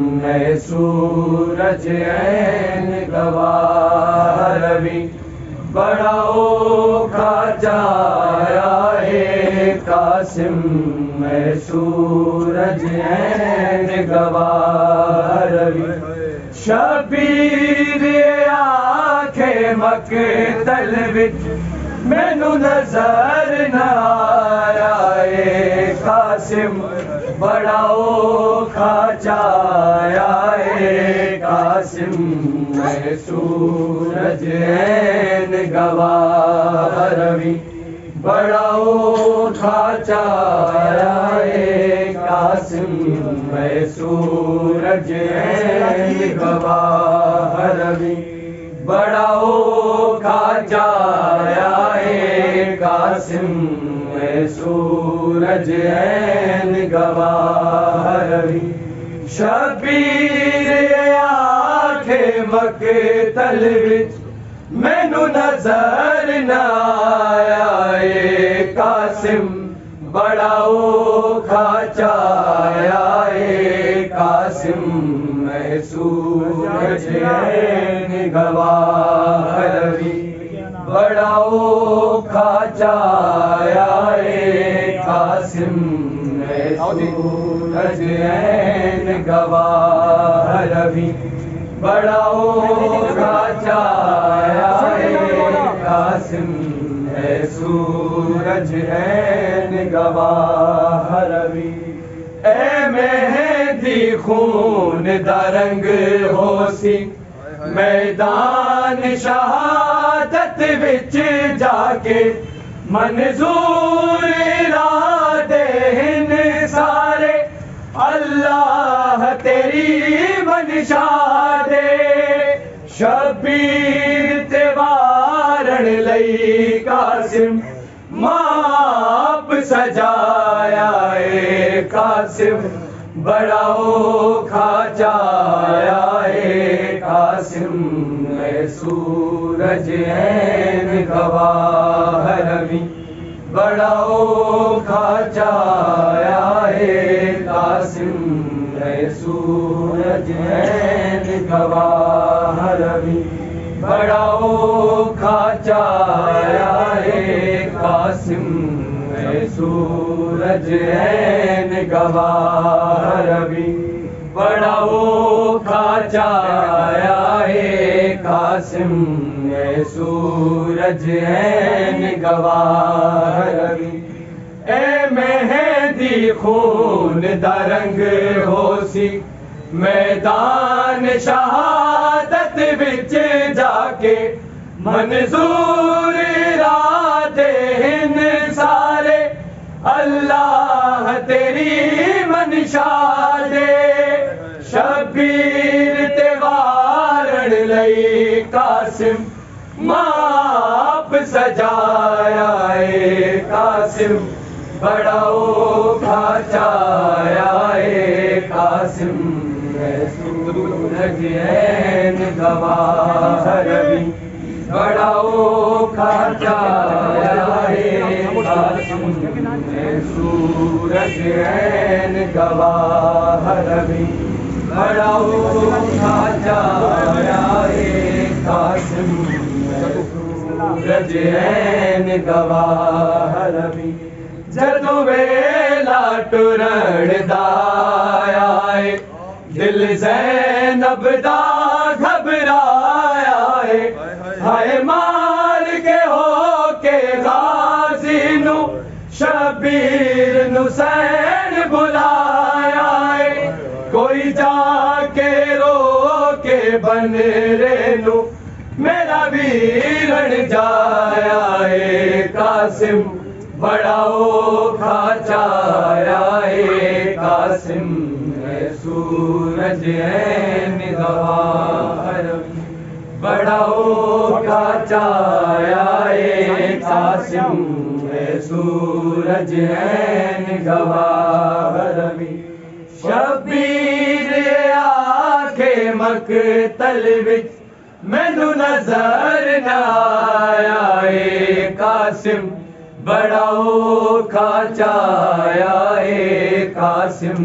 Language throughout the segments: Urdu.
میں سورج عین گواہ روی بڑا اوکھا جایا ہے قاسم میں سورج عین گواہ روی شبیر آنکھیں مقتل وچ مینوں نظر نہ آیا اے قاسم بڑا اوکھا جایا اے قاسم میں سورج عین گواہ روی بڑا اوکھا جایا اے قاسم میں سورج عین گواہ روی بڑا اوکھا جایا اے قاسم میں سورج عین گواہ روی شبیر آنکھیں مقتل وچ مینوں نظر نہ آیا اے قاسم بڑا اوکھا جایا اے قاسم میں سورج عین گواہ روی بڑا اوکھا جایا اے قاسم میں سورج عین گواہ روی بڑا اوکھا جایا اے قاسم میں سورج عین گواہ روی اے مہندی خون دا رنگ ہو سی میدان شہادت وچ جا کے منظور ارادے ہن سارے اللہ تیری منشا دے شبیر تے وارن لئی قاسم ماپ سجایا اے قاسم بڑا اوکھا جایا اے قاسم میں سورج عین گواہ روی بڑا اوکھا جایا اے قاسم میں سورج عین گواہ روی بڑا اوکھا جایا اے قاسم میں سورج عین گواہ روی بڑا اوکھا جایا اے قاسم میں سورج عین گواہ روی اے مہندی خون دا رنگ ہو سی میدان شہادت وچ جا کے منظور ارادے ہن سارے اللہ تیری منشا دے شبیر تے وارن لئی قاسم ماپ سجایا اے قاسم بڑا اوکھا جایا اے قاسم میں سورج عین گواہ روی بڑا اوکھا جایا اے قاسم میں سورج عین گواہ روی بڑا اوکھا جایا اے قاسم میں سورج عین گواہ روی جدوں ویلا ٹرن دا آیا دل زینب دا گھبرایا ہے ہائے مار کے ہو کے غازی نو شبیر نو سین بلایا ہے کوئی جا کے رو کے بنرے نو میرا ویرن جایا ہے قاسم بڑا اوکھا جایا اے قاسم میں سورج عین گواہ روی بڑا اوکھا جایا اے قاسم میں سورج عین گواہ روی شبیر آنکھیں مقتل وچ مینوں نظر نہ آیا اے قاسم بڑا اوکھا جایا اے قاسم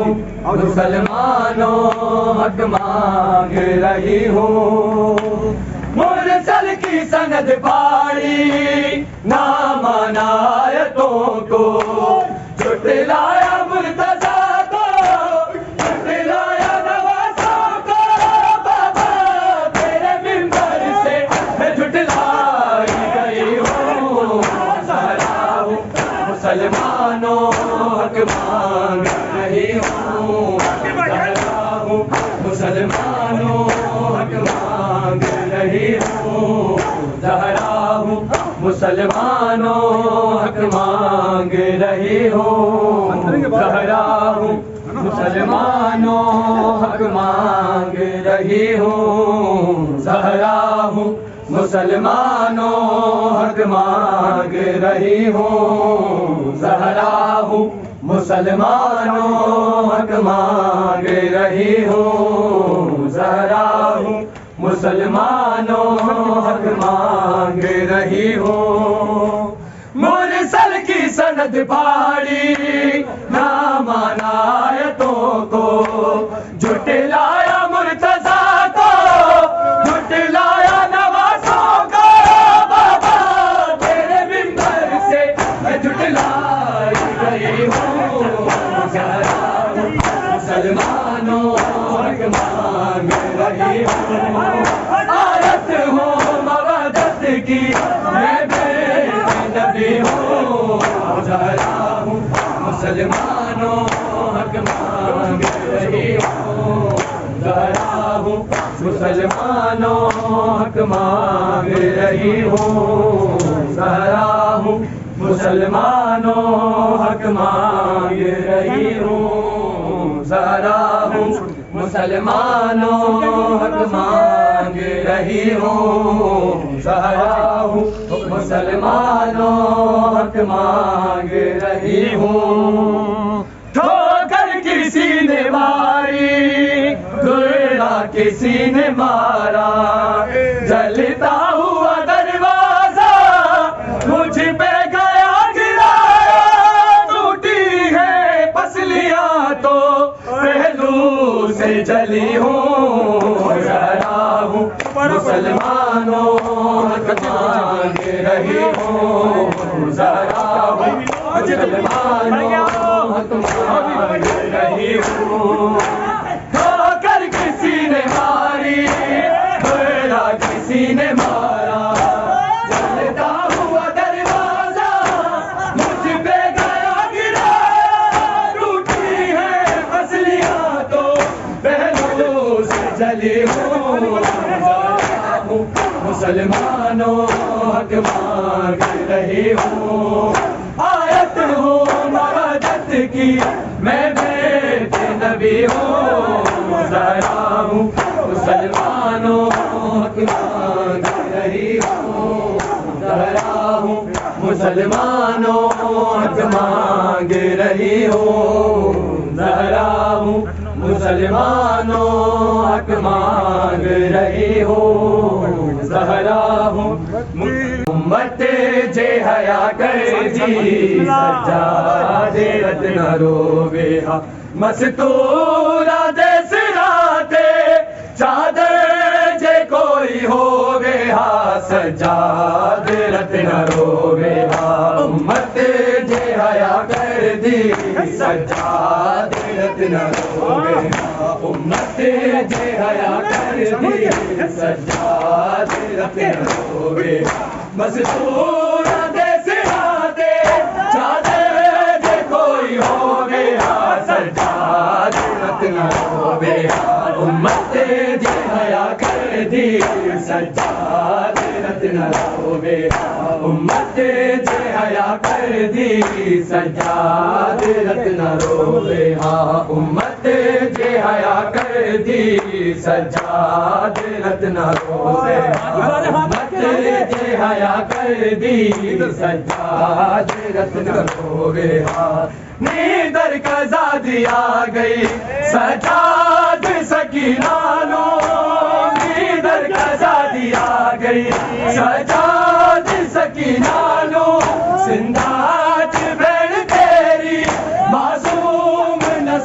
ہوں مسلمانوں حق مانگ رہی ہوں مرسل کی سند پھاڑی نامہ آیتوں کو جھٹلایا مرتضیٰ کو جھٹلایا نوازوں کو بابا تیرے منبر سے میں جھٹلائی گئی ہوں زہرا ہوں مسلمانوں حق مانگ رہی ہوں زہرا ہوں مسلمانوں حق مانگ رہی ہوں زہرا ہوں مسلمانوں حق مانگ رہی ہوں زہرا ہوں مسلمانوں حق مانگ رہی ہوں زہرا ہوں مسلمانوں حق مانگ رہی ہوں زہرا ہوں مسلمانوں حق مانگ رہی ہوں زہرا ہوں مسلمانوں حق مانگ رہی ہوں مرسل کی سند پھاڑی نامہ آیتوں کو جھٹلایا مرتضیٰ کو جھٹلایا نوازوں کو بابا تیرے منبر سے میں جھٹلائی گئی ہوں زہرا ہوں مسلمانوں حق مانگ رہی ہوں آیت ہوں مودت کی میں بیٹی نبی ہوں زہرا ہوں مسلمانوں حق مانگ رہی ہوں زہرا ہوں مسلمانوں حق مانگ رہی ہوں زہرا ہوں مسلمانوں حق مانگ رہی ہوں زہرا ہوں مسلمانوں حق مانگ رہی ہوں زہرا ہوں مسلمانوں حق مانگ رہی ہوں ٹھوکر کسی نے ماری گرا کسی نے مارا جلتا ہوا دروازہ مجھ پہ گیا گرایا ٹوٹی ہے پسلیاں تو پہلو سے جلی ہوں زہرا ہوں مسلمانوں حق مانگ رہی ہوں زہرا ہوں مسلمانوں حق مانگ رہی ہوں ٹھوکر کسی نے ماری گرا کسی نے مارا جلتا ہوا دروازہ مجھ پہ گیا گرایا ٹوٹی ہے پسلیاں تو پہلو سے جلی ہوں زہرا ہوں مسلمانوں حق مانگ رہی ہوں آیت ہوں مودت کی میں بیٹی نبی ہوں زہرا ہوں مسلمانوں حق مانگ رہی ہوں زہرا ہوں مسلمانوں حق مانگ رہی ہوں زہرا ہوں مسلمانوں حق مانگ رہی ہوں زہرا ہوں امت جے حیا کر دی سجاد رتن روے ہا مستورا دے سراتے چادر جے کوئی ہووے ہا سجاد رتن روے ہا امت جے حیا کر دی سجاد رتن روے ہا امت جے حیا کر دی سجاد رتن روے ہا مستورا دے سراتے چادر جے کوئی ہووے ہا سجاد رتن روے ہا امت جے حیا کر دی سجاد رتن روے ہا امت جے حیا کر دی سجاد رتن روے ہا امت جے حیا کر دی سجاد رتن روے ہا امت جے حیا کر دی سجاد رتن روے ہا نیندر قضا آ گئی سجاد سکینہ نو نیندر قضا آ گئی سجاد سکینہ نو زندہ بین تیری معصوم نہ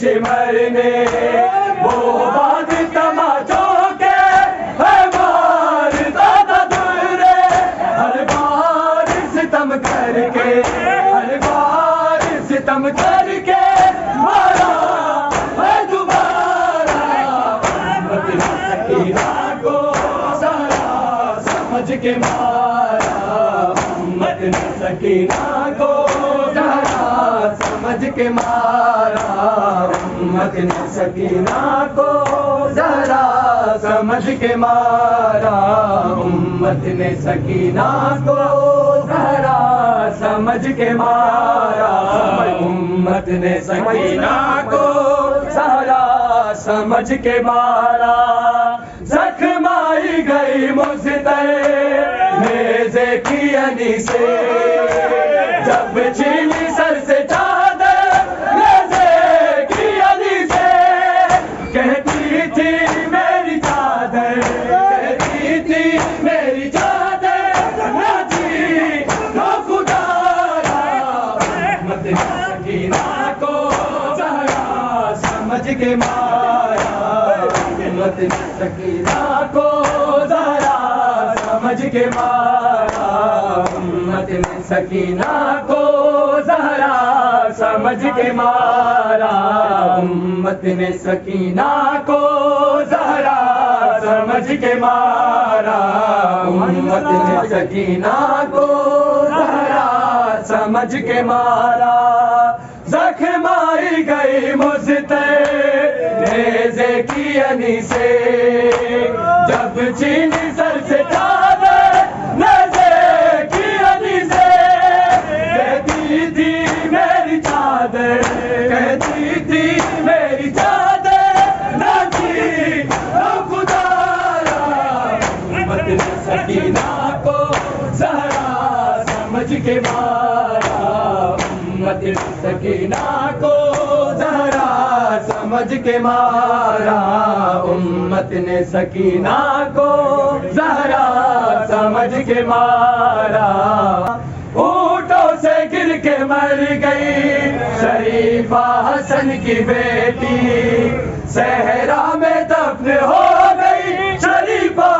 شمر نے وہ باد تماچوں کے ہے مارتا تھا درے ہر بار ستم کر کے ہر بار ستم کر کے مارا ہے دوبارہ امت سکینہ کو ذرا سمجھ کے مارا امت سکینہ کو ذرا سمجھ کے مارا امت سکینہ کو ذرا سمجھ کے مارا امت نے سکینہ کو ذرا سمجھ کے مارا امت نے سکینہ کو ذرا سمجھ کے مارا زخم آئی گئی مجھتے نیزے کی انی سے جب چھینی سر سے چادر نیزے کی انی سے کہتی تھی میری چادر کہتی تھی میری چادر نہ جی نہ خدا امت سکینہ کو ذرا سمجھ کے مارا امت سکینہ کو ذرا سمجھ کے مارا امت سکینہ کو ذرا سمجھ کے مارا امت نے سکینہ کو ذرا سمجھ کے مارا امت نے سکینہ کو ذرا سمجھ کے مارا زخم آئی گئی مجھتے نیزے کی انی سے جب چھینی سر سے چادر نیزے کی انی سے کہتی تھی میری چادر کہتی تھی میری چادر نہ جی نہ خدا امت سکینہ کو ذرا سمجھ کے مارا امت سکینہ کو ذرا سمجھ کے مارا امت نے سکینہ کو ذرا سمجھ کے مارا اونٹوں سے گر کے مر گئی شریفہ حسن کی بیٹی صحرا میں دفن ہو گئی شریفہ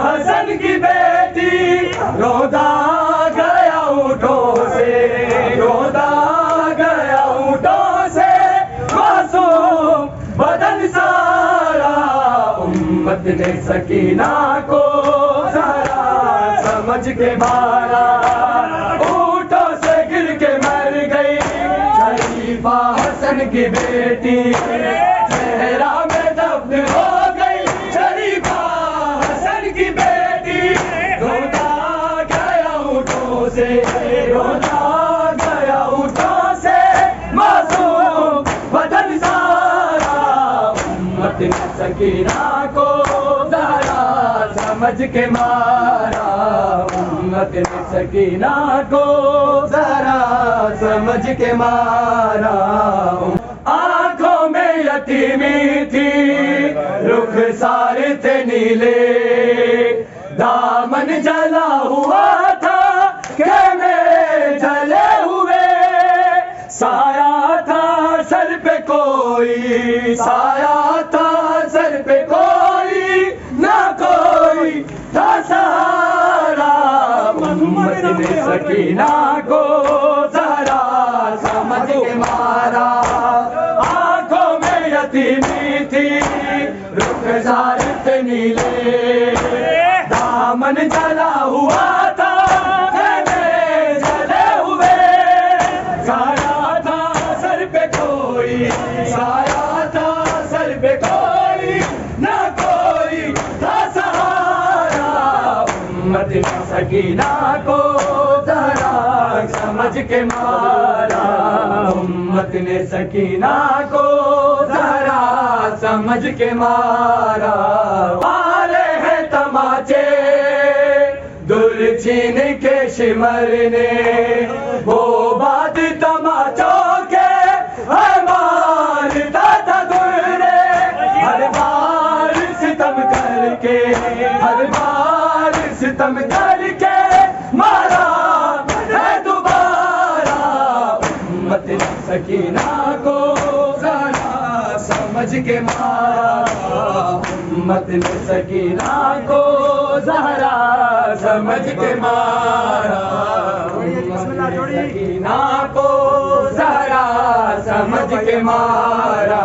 حسن کی بیٹی رودا گیا اونٹوں سے رودا گیا اونٹوں سے معصوم بدن سارا امت نے سکینہ کو ذرا سمجھ کے مارا اونٹوں سے گر کے مر گئی شریفہ حسن کی بیٹی صحرا میں دفن ہو گئی شریفہ حسن کی بیٹی روتا گیا اونٹوں سے روتا گیا اونٹوں سے معصوم بدن سارا امت سکینہ کو ذرا سمجھ کے مارا امت سکینہ کو ذرا سمجھ کے مارا آنکھوں میں یتیمی تھی رخ سارے تھے نیلے دامن جلا ہوا تھا خیمے جلے ہوئے سایہ تھا سر پہ کوئی سایہ تھا سر پہ کوئی نہ کوئی تھا سہارا امت نے سکینہ کو ذرا سمجھ کے مارا آنکھوں میں یتیمی تھی رخ سارے تھے نیلے دامن جلا ہوا تھا خیمے جلے ہوئے سایہ تھا سر پہ کوئی سایہ تھا سر پہ کوئی نہ کوئی تھا سہارا امت سکینہ کو ذرا سمجھ کے مارا امت نے سکینہ کو ذرا سمجھ کے مارا مارے ہیں تماچے دل چھین کے شمر نے وہ باد تماچوں کے ہے مارتا تھا درے ہر بار ستم کر کے ہر بار ستم کر کے مارا ہے دوبارہ امت سکینہ کو ذرا سمجھ کے مارا، امت نے سکینہ کو زہرا سمجھ کے مارا، سکینہ کو زہرا سمجھ کے مارا،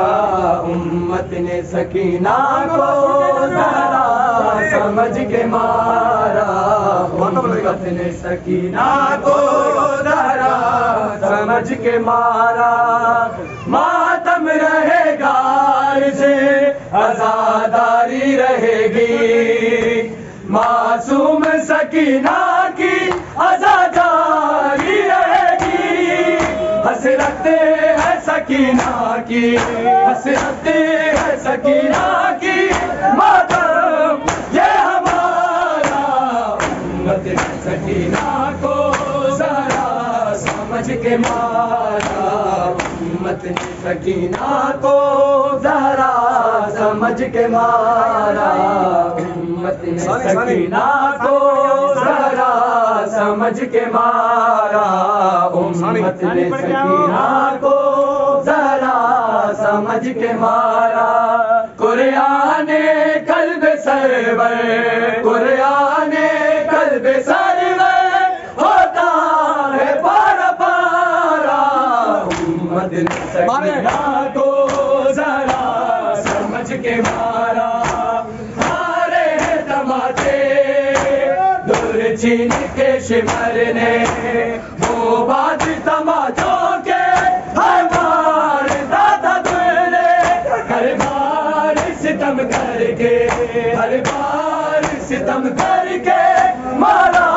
امت نے سکینہ کو زہرا سمجھ کے مارا، امت نے سکینہ کو زہرا سمجھ کے مارا، ماتم رہے گا اسے عزاداری رہے گی، معصوم سکینہ کی عزاداری رہے گی، حسرت ہے سکینہ کی، حسرت ہے سکینہ کی، ماتم یہ ہمارا، امت نے سکینہ کو ذرا سمجھ کے مارا، امت نے سکینہ کو ذرا سمجھ کے مارا، امت نے سکینہ کو ذرا سمجھ کے مارا، امت نے سکینہ کو ذرا سمجھ کے مارا، قرآن قلب سرور، قرآن قلب سرور ہوتا ہے پارا پارا، امت نے سکینہ کو ذرا سمجھ کے مارا، مارے ہیں تماچے دور چھین کے شمر نے، وہ بات تماچوں کے ہمارے دادا دل نے، ہر بار ستم کر کے، ہر بار ستم کر کے مارا،